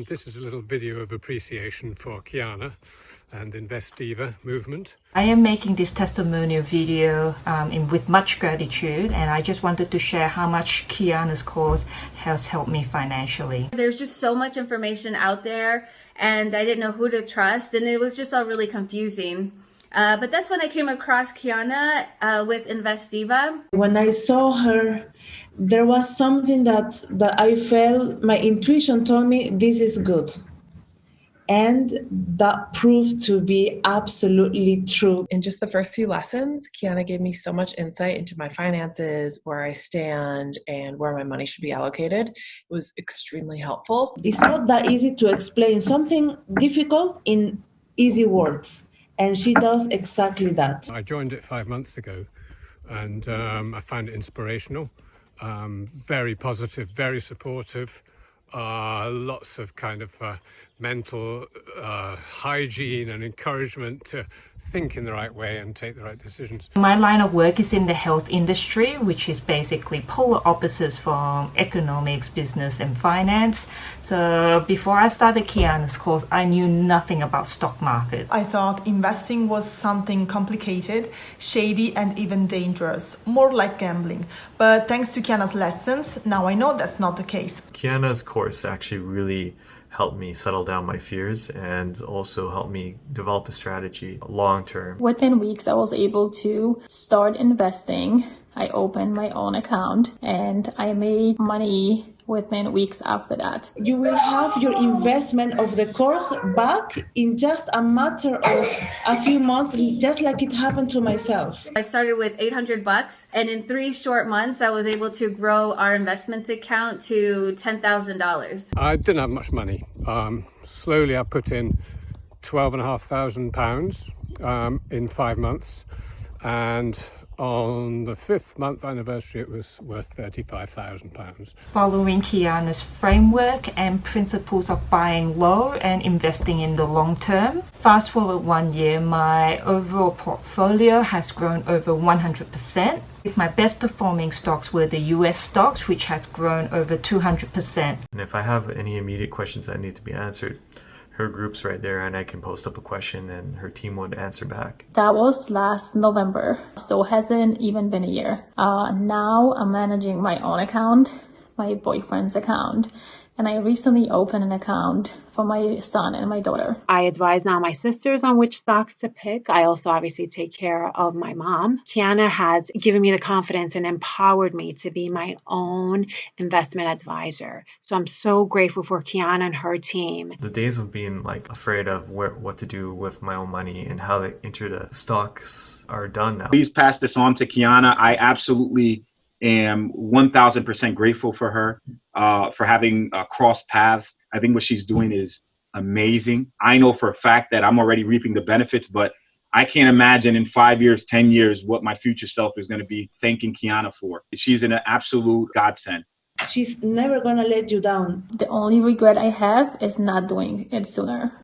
This is a little video of appreciation for Kiana and Invest Diva movement. I am making this testimonial video with much gratitude, and I just wanted to share how much Kiana's course has helped me financially. There's just so much information out there and I didn't know who to trust, and it was just all really confusing. But that's when I came across Kiana with Invest Diva. When I saw her, there was something that I felt, my intuition told me this is good. And that proved to be absolutely true. In just the first few lessons, Kiana gave me so much insight into my finances, where I stand, and where my money should be allocated. It was extremely helpful. It's not that easy to explain something difficult in easy words. And she does exactly that. I joined it 5 months ago and I found it inspirational, very positive, very supportive, lots of kind of mental hygiene and encouragement to think in the right way and take the right decisions. My line of work is in the health industry, which is basically polar opposites from economics, business and finance. So before I started Kiana's course, I knew nothing about stock market. I thought investing was something complicated, shady and even dangerous, more like gambling. But thanks to Kiana's lessons, now I know that's not the case. Kiana's course actually really helped me settle down my fears and also helped me develop a strategy long term. Within weeks, I was able to start investing. I opened my own account and I made money within weeks after that. You will have your investment of the course back in just a matter of a few months, just like it happened to myself. I started with $800 and in 3 short months I was able to grow our investments account to $10,000. I didn't have much money. Slowly I put in £12,500 in 5 months, and on the 5th month anniversary it was worth £35,000. Following Kiana's framework and principles of buying low and investing in the long term, fast forward 1 year, my overall portfolio has grown over 100%. My best performing stocks were the US stocks, which had grown over 200%. And if I have any immediate questions that need to be answered, her group's right there and I can post up a question and her team would answer back. That was last November, so it hasn't even been a year. Now I'm managing my own account, my boyfriend's account, and I recently opened an account for my son and my daughter. I advise now my sisters on which stocks to pick. I also obviously take care of my mom. Kiana has given me the confidence and empowered me to be my own investment advisor. So I'm so grateful for Kiana and her team. The days of being afraid of what to do with my own money and how to enter the stocks are done now. Please pass this on to Kiana. I absolutely am 1000% grateful for her for having crossed paths. I think what she's doing is amazing. I know for a fact that I'm already reaping the benefits, but I can't imagine in 5 years, 10 years, what my future self is going to be thanking Kiana for. She's an absolute godsend. She's never going to let you down. The only regret I have is not doing it sooner.